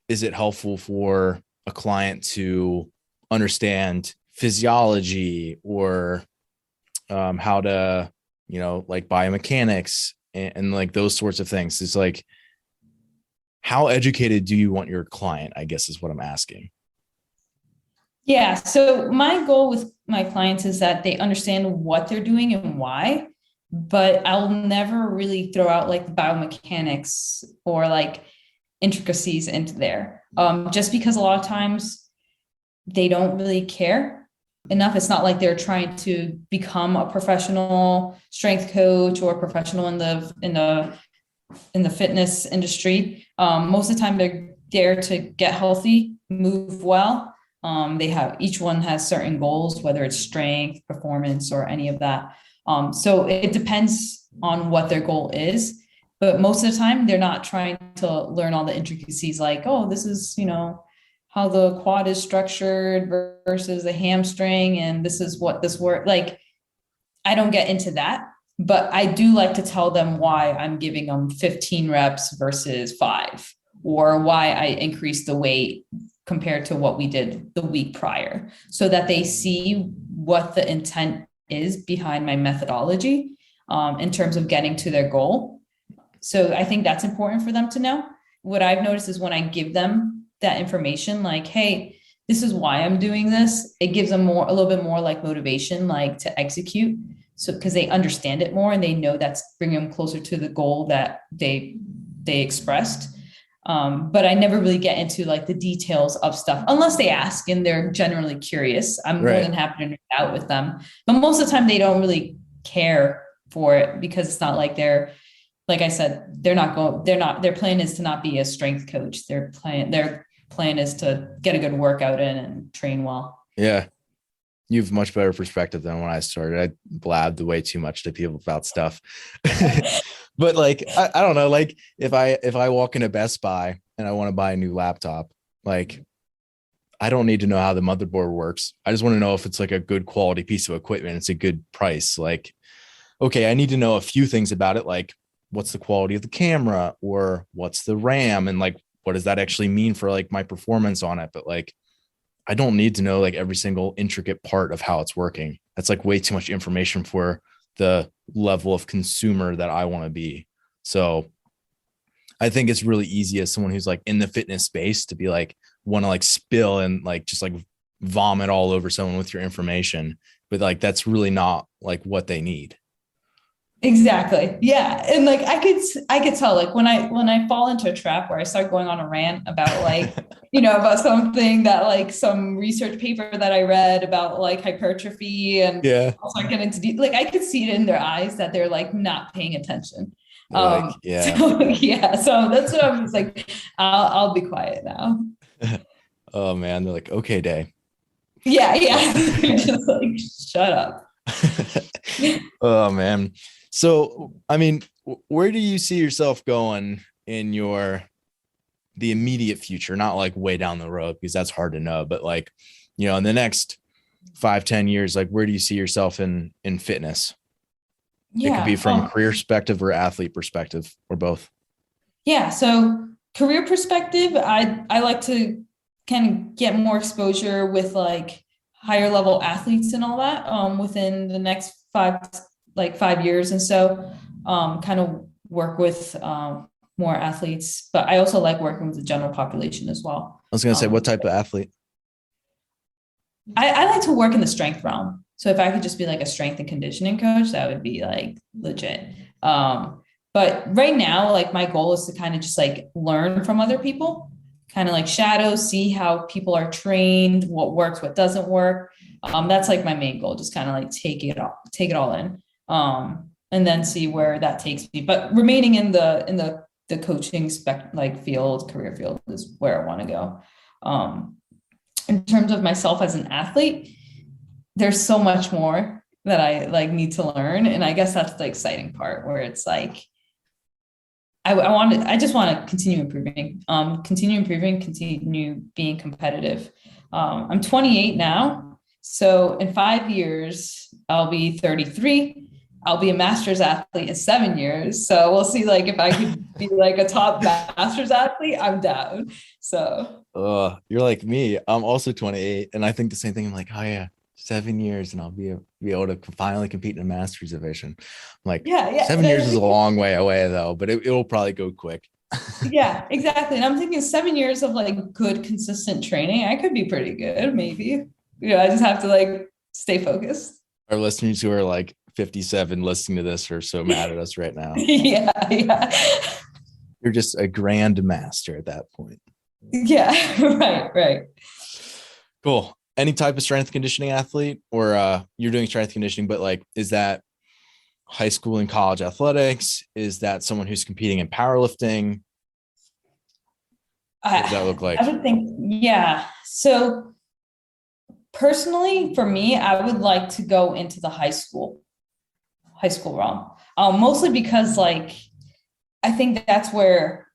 [SPEAKER 2] is it helpful for a client to understand physiology or how to, like biomechanics and like those sorts of things? It's like, how educated do you want your client, I guess, is what I'm asking.
[SPEAKER 1] Yeah. So my goal with my clients is that they understand what they're doing and why, but I'll never really throw out like the biomechanics or like intricacies into there. Just because a lot of times they don't really care enough. It's not like they're trying to become a professional strength coach or a professional in the fitness industry. Most of the time they're there to get healthy, move well. Each one has certain goals, whether it's strength, performance, or any of that. So it depends on what their goal is. But most of the time, they're not trying to learn all the intricacies like, oh, this is, how the quad is structured versus the hamstring. And this is what this work. Like, I don't get into that, but I do like to tell them why I'm giving them 15 reps versus 5, or why I increased the weight compared to what we did the week prior, so that they see what the intent is behind my methodology in terms of getting to their goal. So I think that's important for them to know. What I've noticed is when I give them that information, like, hey, this is why I'm doing this, it gives them a little bit more like motivation, like to execute. So, because they understand it more and they know that's bringing them closer to the goal that they expressed. But I never really get into like the details of stuff unless they ask and they're generally curious. I'm more than happy to nerd out with them. But most of the time they don't really care for it, because it's not like they're, like I said, their plan is to not be a strength coach. Their plan is to get a good workout in and train well.
[SPEAKER 2] Yeah. You have much better perspective than when I started. I blabbed way too much to people about stuff. But like, I don't know, like if I walk into Best Buy and I want to buy a new laptop, like I don't need to know how the motherboard works. I just want to know if it's like a good quality piece of equipment. It's a good price. Like, okay, I need to know a few things about it. Like what's the quality of the camera, or what's the RAM, and like, what does that actually mean for like my performance on it? But like, I don't need to know like every single intricate part of how it's working. That's like way too much information for the level of consumer that I want to be. So I think it's really easy as someone who's like in the fitness space to be like, want to like spill and like just like vomit all over someone with your information. But like, that's really not like what they need.
[SPEAKER 1] Exactly. Yeah. And like I could tell like when I fall into a trap where I start going on a rant about like, about something that like some research paper that I read about like hypertrophy, and
[SPEAKER 2] Yeah.
[SPEAKER 1] I'll start getting into like I could see it in their eyes that they're like not paying attention.
[SPEAKER 2] They're like, yeah.
[SPEAKER 1] So yeah, so that's what I'm just like, I'll be quiet now.
[SPEAKER 2] Oh man. They're like, okay, Day.
[SPEAKER 1] Yeah, yeah. Just like shut up.
[SPEAKER 2] Oh man. So, I mean, where do you see yourself going in the immediate future? Not like way down the road, because that's hard to know, but like, in the next 5-10 years, like where do you see yourself in fitness? It could be
[SPEAKER 1] Yeah.
[SPEAKER 2] from a career perspective or athlete perspective, or both.
[SPEAKER 1] Yeah. So career perspective, I like to kind of get more exposure with like higher level athletes and all that within the next 5 years. And so kind of work with more athletes, but I also like working with the general population as well.
[SPEAKER 2] I was going to say, what type of athlete?
[SPEAKER 1] I like to work in the strength realm. So if I could just be like a strength and conditioning coach, that would be like legit. But right now, like my goal is to kind of just like learn from other people, kind of like shadow, see how people are trained, what works, what doesn't work. That's like my main goal, just kind of like take it all in. And then see where that takes me. But remaining in the coaching career field is where I want to go. In terms of myself as an athlete, there's so much more that I like need to learn. And I guess that's the exciting part, where it's like, I just want to continue improving, continue being competitive. I'm 28 now. So in 5 years, I'll be 33. I'll be a master's athlete in 7 years. So we'll see like if I could be like a top master's athlete, I'm down. So
[SPEAKER 2] You're like me. I'm also 28, and I think the same thing. I'm like, oh yeah, 7 years, and I'll be able to finally compete in a master's division. I'm like,
[SPEAKER 1] yeah.
[SPEAKER 2] 7 years is a long way away though, but it will probably go quick.
[SPEAKER 1] Yeah, exactly. And I'm thinking 7 years of like good, consistent training, I could be pretty good, maybe. I just have to like stay focused.
[SPEAKER 2] Our listeners who are like 57 listening to this are so mad at us right now.
[SPEAKER 1] Yeah.
[SPEAKER 2] You're just a grand master at that point.
[SPEAKER 1] Yeah, right.
[SPEAKER 2] Cool. Any type of strength conditioning athlete, or you're doing strength conditioning, but like, is that high school and college athletics? Is that someone who's competing in powerlifting? What does that look like?
[SPEAKER 1] I would think, yeah. So personally, for me, I would like to go into the high school realm, mostly because like, I think that's where,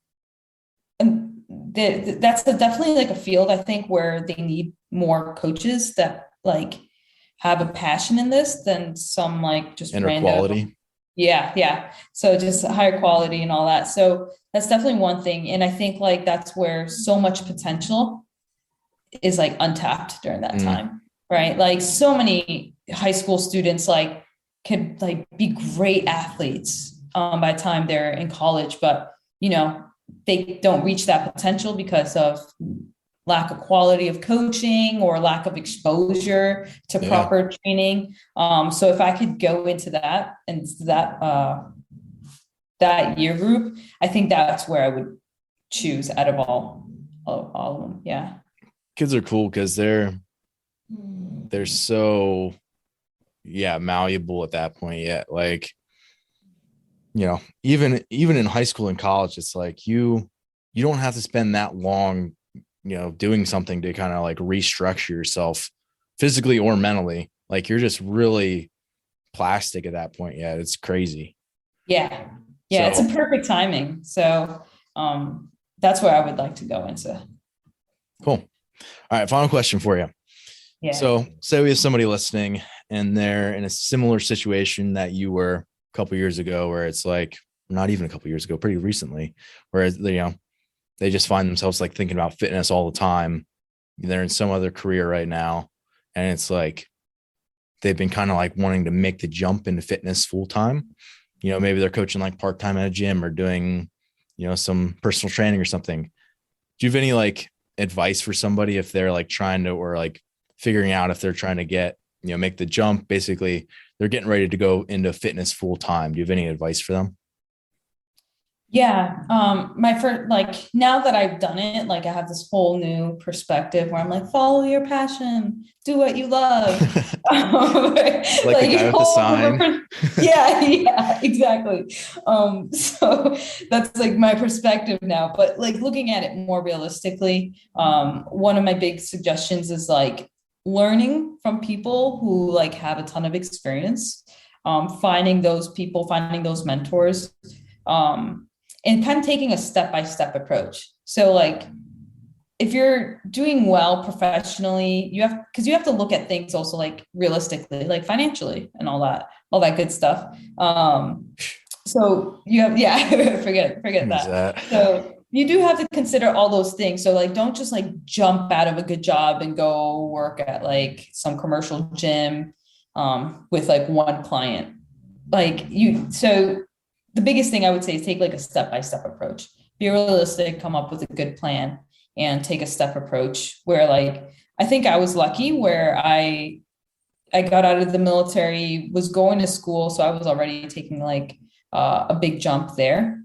[SPEAKER 1] that's definitely like a field, I think, where they need more coaches that like have a passion in this than some like just
[SPEAKER 2] Inner
[SPEAKER 1] quality. Yeah. So just higher quality and all that. So that's definitely one thing. And I think like that's where so much potential is like untapped during that time, right? Like so many high school students like could like be great athletes by the time they're in college, but they don't reach that potential because of lack of quality of coaching or lack of exposure to proper training. So if I could go into that and that year group, I think that's where I would choose out of all of them. Yeah.
[SPEAKER 2] Kids are cool because they're so malleable at that point. Yeah. Like even in high school and college, it's like you don't have to spend that long, doing something to kind of like restructure yourself physically or mentally. Like you're just really plastic at that point. Yeah, it's crazy.
[SPEAKER 1] Yeah. Yeah, it's
[SPEAKER 2] So
[SPEAKER 1] a perfect timing. So that's where I would like to go into.
[SPEAKER 2] cool. All right, final question for you.
[SPEAKER 1] Yeah.
[SPEAKER 2] So say we have somebody listening and they're in a similar situation that you were a couple years ago, where it's like, not even a couple years ago, pretty recently, where they just find themselves like thinking about fitness all the time. They're in some other career right now, and it's like they've been kind of like wanting to make the jump into fitness full time. Maybe they're coaching like part time at a gym or doing, some personal training or something. Do you have any like advice for somebody if they're like trying to, or like figuring out if they're trying to get, make the jump? Basically, they're getting ready to go into fitness full time. Do you have any advice for them?
[SPEAKER 1] Yeah. My first, like now that I've done it, like I have this whole new perspective where I'm like, follow your passion, do what you love.
[SPEAKER 2] Like the guy with the sign.
[SPEAKER 1] Yeah, yeah, exactly. So that's like my perspective now. But like looking at it more realistically, one of my big suggestions is like learning from people who like have a ton of experience, finding those people, finding those mentors. And kind of taking a step-by-step approach. So like if you're doing well professionally, you have to look at things also like realistically, like financially and all that good stuff. So you have, yeah, forget that. So you do have to consider all those things. So like, don't just like jump out of a good job and go work at like some commercial gym with like one client. So the biggest thing I would say is take like a step-by-step approach. Be realistic, come up with a good plan, and take a step approach where like I think I was lucky where I got out of the military, was going to school, so I was already taking like a big jump there.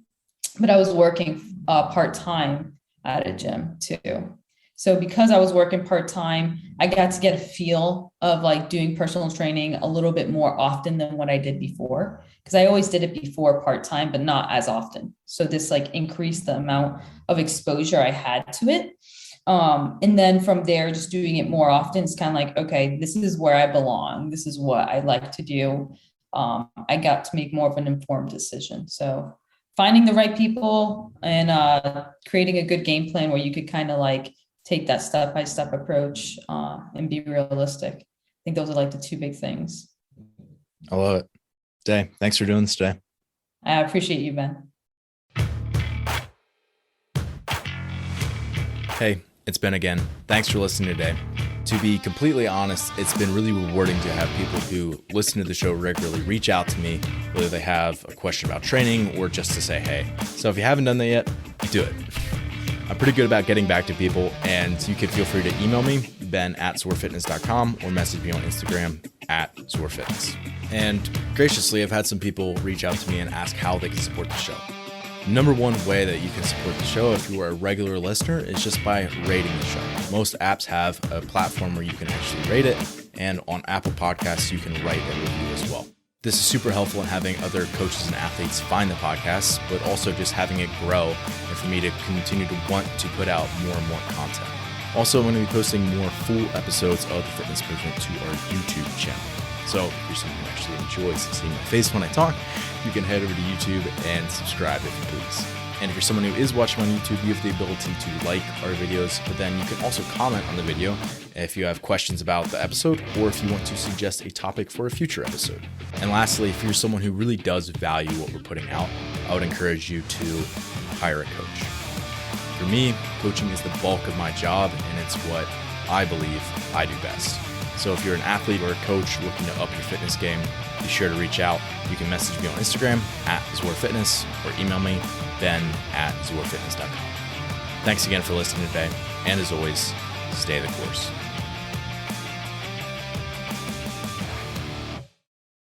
[SPEAKER 1] But I was working part-time at a gym too. So because I was working part-time, I got to get a feel of like doing personal training a little bit more often than what I did before. Because I always did it before part-time, but not as often. So this like increased the amount of exposure I had to it. And then from there, just doing it more often, it's kind of like, okay, this is where I belong. This is what I like to do. I got to make more of an informed decision. So finding the right people and creating a good game plan where you could kind of like take that step-by-step approach and be realistic. I think those are like the two big things.
[SPEAKER 2] I love it. Day, thanks for doing this today.
[SPEAKER 1] I appreciate you, Ben.
[SPEAKER 2] Hey, it's Ben again. Thanks for listening today. To be completely honest, it's been really rewarding to have people who listen to the show regularly reach out to me, whether they have a question about training or just to say hey. So if you haven't done that yet, do it. I'm pretty good about getting back to people, and you can feel free to email me, ben@zorfitness.com, or message me on Instagram @zorfitness. And graciously, I've had some people reach out to me and ask how they can support the show. Number one way that you can support the show if you are a regular listener is just by rating the show. Most apps have a platform where you can actually rate it, and on Apple Podcasts, you can write a review as well. This is super helpful in having other coaches and athletes find the podcast, but also just having it grow and for me to continue to want to put out more and more content. Also, I'm going to be posting more full episodes of the Fitness Movement to our YouTube channel. So if you're someone who actually enjoys seeing my face when I talk, you can head over to YouTube and subscribe if you please. And if you're someone who is watching on YouTube, you have the ability to like our videos, but then you can also comment on the video if you have questions about the episode or if you want to suggest a topic for a future episode. And lastly, if you're someone who really does value what we're putting out, I would encourage you to hire a coach. For me, coaching is the bulk of my job, and it's what I believe I do best. So if you're an athlete or a coach looking to up your fitness game, be sure to reach out. You can message me on Instagram @ZorFitness or email me ben@zorfitness.com. Thanks again for listening today, and as always, stay the course.